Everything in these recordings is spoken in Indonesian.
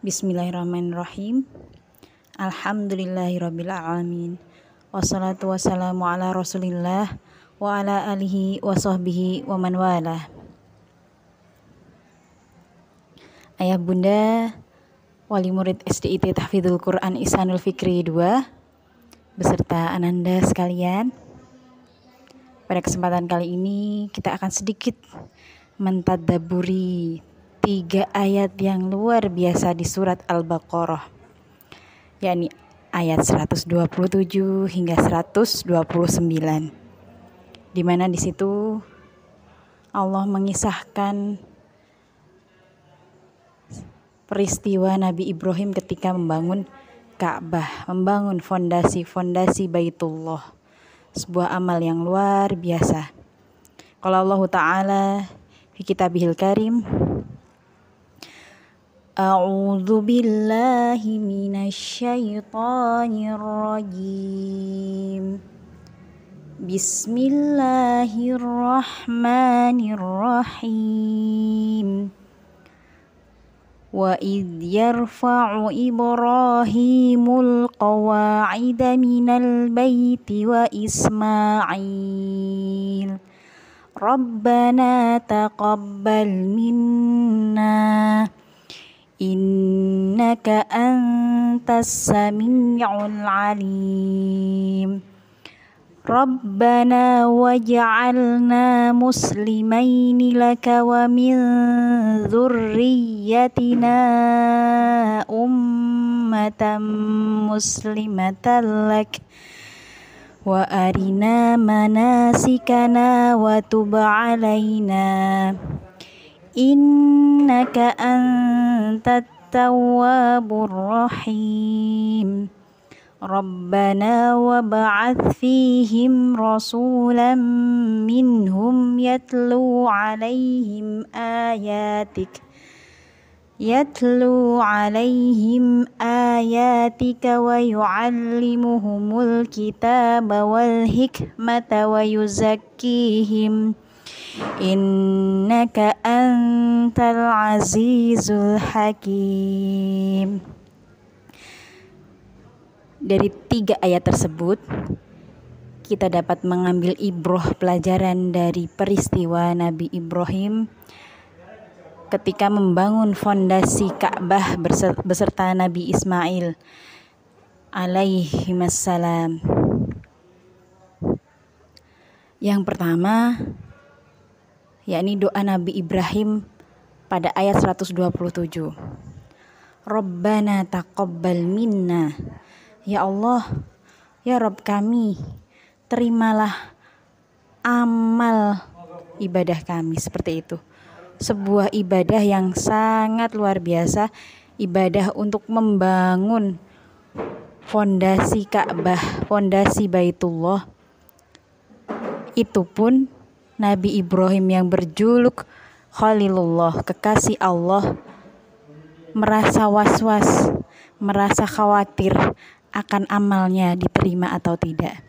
Bismillahirrahmanirrahim. Alhamdulillahirabbil alamin. Wassalatu wassalamu ala Rasulillah wa ala alihi wa sahbihi wa man walah. Ayah bunda wali murid SDIT Tahfidzul Quran Ihsanul Fikri 2 beserta ananda sekalian. Pada kesempatan kali ini kita akan sedikit mentadabburi 3 ayat yang luar biasa di surat Al-Baqarah, yakni ayat 127 hingga 129, di mana di situ Allah mengisahkan peristiwa Nabi Ibrahim ketika membangun Ka'bah, membangun fondasi Baitullah, sebuah amal yang luar biasa. Qala Allah Ta'ala fi kitabihil karim, A'udzu billahi minasyaitonir rajim. Bismillahirrahmanirrahim. Wa idh yarfa'u Ibrahimul qawa'ida minal baiti wa Ismail. Rabbana taqabbal minna innaka antas sami'ul alim. Rabbana waj'alna muslimaini laka wa min dzurriyyatina ummatan muslimatan lak wa arina manasikana wa tub alaina innaka antat tawwabur rahim. Rabbana wab'ats fihim rasulan minhum yatlu alaihim ayatika wa yu'allimuhumul kitaba wal hikmata wa yuzakkihim innaka antal azizul hakim. Dari 3 ayat tersebut kita dapat mengambil ibrah pelajaran dari peristiwa Nabi Ibrahim ketika membangun fondasi Ka'bah beserta Nabi Ismail alaihimassalam. Yang pertama yakni doa Nabi Ibrahim pada ayat 127. Rabbana taqabbal minna. Ya Allah, ya Rabb kami, terimalah amal ibadah kami. Seperti itu. Sebuah ibadah yang sangat luar biasa, ibadah untuk membangun fondasi Ka'bah, fondasi Baitullah. Itu pun Nabi Ibrahim yang berjuluk Khalilullah, kekasih Allah, merasa was-was, merasa khawatir akan amalnya diterima atau tidak.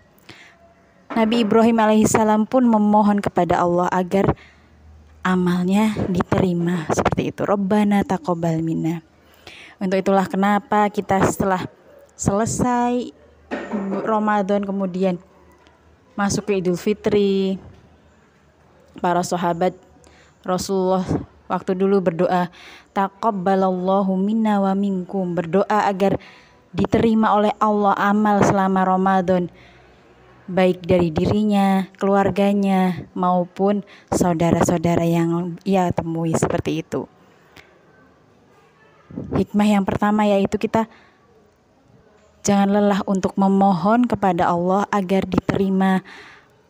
Nabi Ibrahim alaihissalam pun memohon kepada Allah agar amalnya diterima. Seperti itu. Rabbana taqabbal minna. Untuk itulah kenapa kita setelah selesai Ramadan kemudian masuk ke Idul Fitri, para sahabat Rasulullah waktu dulu berdoa, taqabbalallahu minna wa minkum, berdoa agar diterima oleh Allah amal selama Ramadan, baik dari dirinya, keluarganya, maupun saudara-saudara yang ia temui. Seperti itu. Hikmah yang pertama yaitu kita jangan lelah untuk memohon kepada Allah agar diterima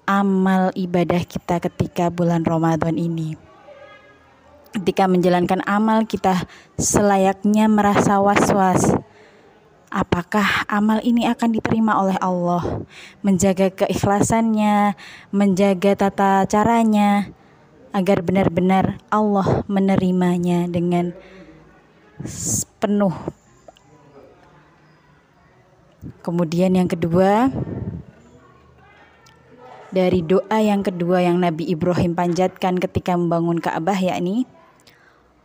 amal ibadah kita ketika bulan Ramadan ini. ketika menjalankan amal kita selayaknya merasa was-was. Apakah amal ini akan diterima oleh Allah? Menjaga keikhlasannya, menjaga tata caranya, agar benar-benar Allah menerimanya dengan penuh. Kemudian yang kedua, dari doa yang kedua yang Nabi Ibrahim panjatkan ketika membangun Ka'bah, yakni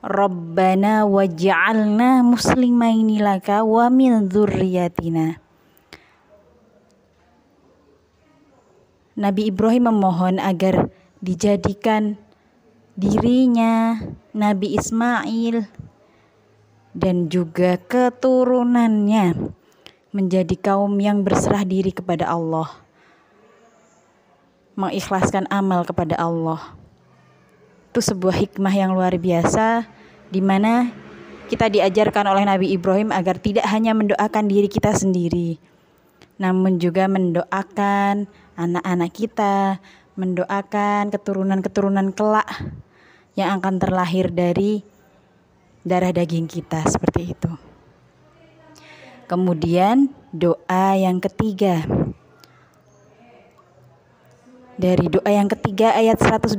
Rabbana waj'alna muslimaini laka wa min dzurriyyatina. Nabi Ibrahim memohon agar dijadikan dirinya, Nabi Ismail, dan juga keturunannya menjadi kaum yang berserah diri kepada Allah, mengikhlaskan amal kepada Allah. Itu sebuah hikmah yang luar biasa, di mana kita diajarkan oleh Nabi Ibrahim agar tidak hanya mendoakan diri kita sendiri, namun juga mendoakan anak-anak kita, mendoakan keturunan-keturunan kelak yang akan terlahir dari darah daging kita, seperti itu. Kemudian doa yang ketiga. Dari doa yang ketiga ayat 129,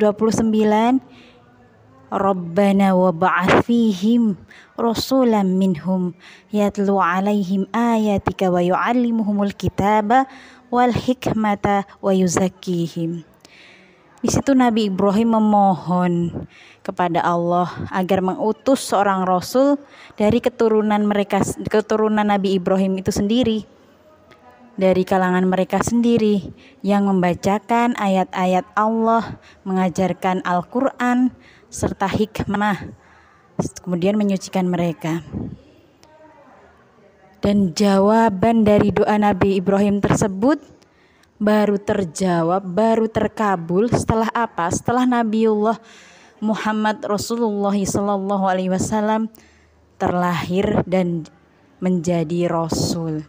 Rabbana wa ba'ath fihim rasulan minhum yatlu alaihim ayatika wa yu'allimuhumul kitaba wal hikmata wa yuzakkihim. Di situ Nabi Ibrahim memohon kepada Allah agar mengutus seorang rasul dari keturunan Nabi Ibrahim itu sendiri, dari kalangan mereka sendiri, yang membacakan ayat-ayat Allah, mengajarkan Al-Quran serta hikmah, kemudian menyucikan mereka. Dan jawaban dari doa Nabi Ibrahim tersebut baru terjawab, baru terkabul setelah apa? Setelah Nabiullah Muhammad Rasulullah SAW terlahir dan menjadi Rasul.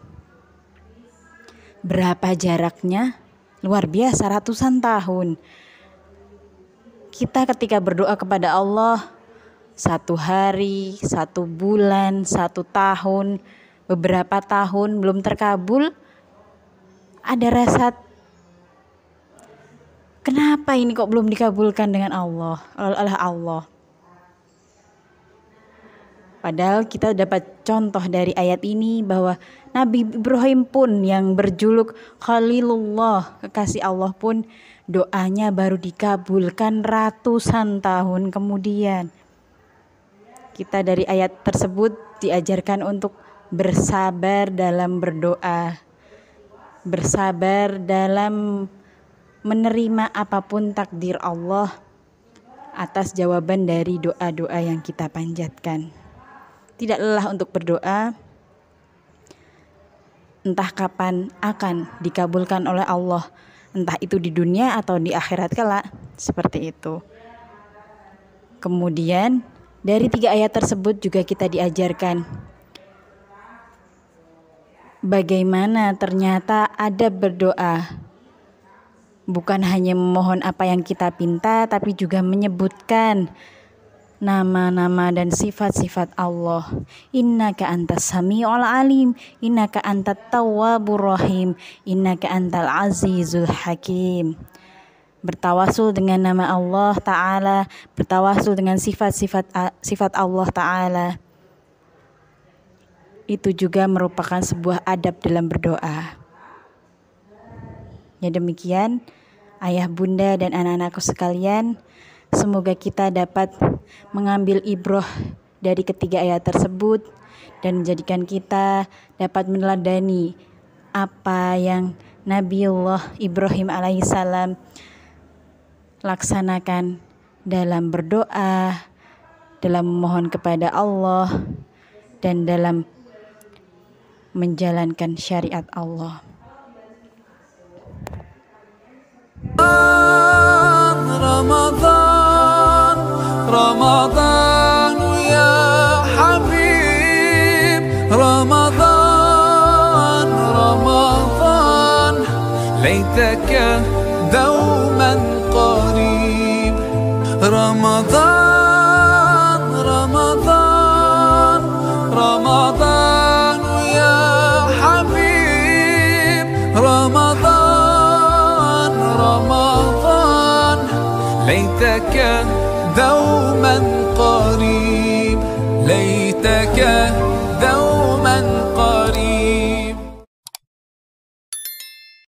Berapa jaraknya? Luar biasa, ratusan tahun. Kita ketika berdoa kepada Allah, 1 hari, 1 bulan, 1 tahun, beberapa tahun belum terkabul, ada rasa, kenapa ini kok belum dikabulkan dengan Allah, oleh Allah? Padahal kita dapat contoh dari ayat ini bahwa Nabi Ibrahim pun yang berjuluk Khalilullah, kekasih Allah, pun doanya baru dikabulkan ratusan tahun kemudian. Kita dari ayat tersebut diajarkan untuk bersabar dalam berdoa, bersabar dalam menerima apapun takdir Allah atas jawaban dari doa-doa yang kita panjatkan. Tidak lelah untuk berdoa, entah kapan akan dikabulkan oleh Allah, entah itu di dunia atau di akhirat kelak, seperti itu. Kemudian dari 3 ayat tersebut juga kita diajarkan bagaimana ternyata adab berdoa, bukan hanya memohon apa yang kita pinta, tapi juga menyebutkan nama-nama dan sifat-sifat Allah. Innaka antas sami'ul alim, innaka antat tawwabur rahim, innaka antal azizul hakim. Bertawasul dengan nama Allah Ta'ala, bertawasul dengan sifat Allah Ta'ala. Itu juga merupakan sebuah adab dalam berdoa. Ya demikian, ayah bunda dan anak-anakku sekalian, semoga kita dapat mengambil ibrah dari ketiga ayat tersebut dan menjadikan kita dapat meneladani apa yang Nabiullah Ibrahim alaihissalam laksanakan dalam berdoa, dalam memohon kepada Allah, dan dalam menjalankan syariat Allah. رمضان يا حبيب رمضان رمضان ليتك دوما قريب رمضان ليتك دوما قريب، ليتك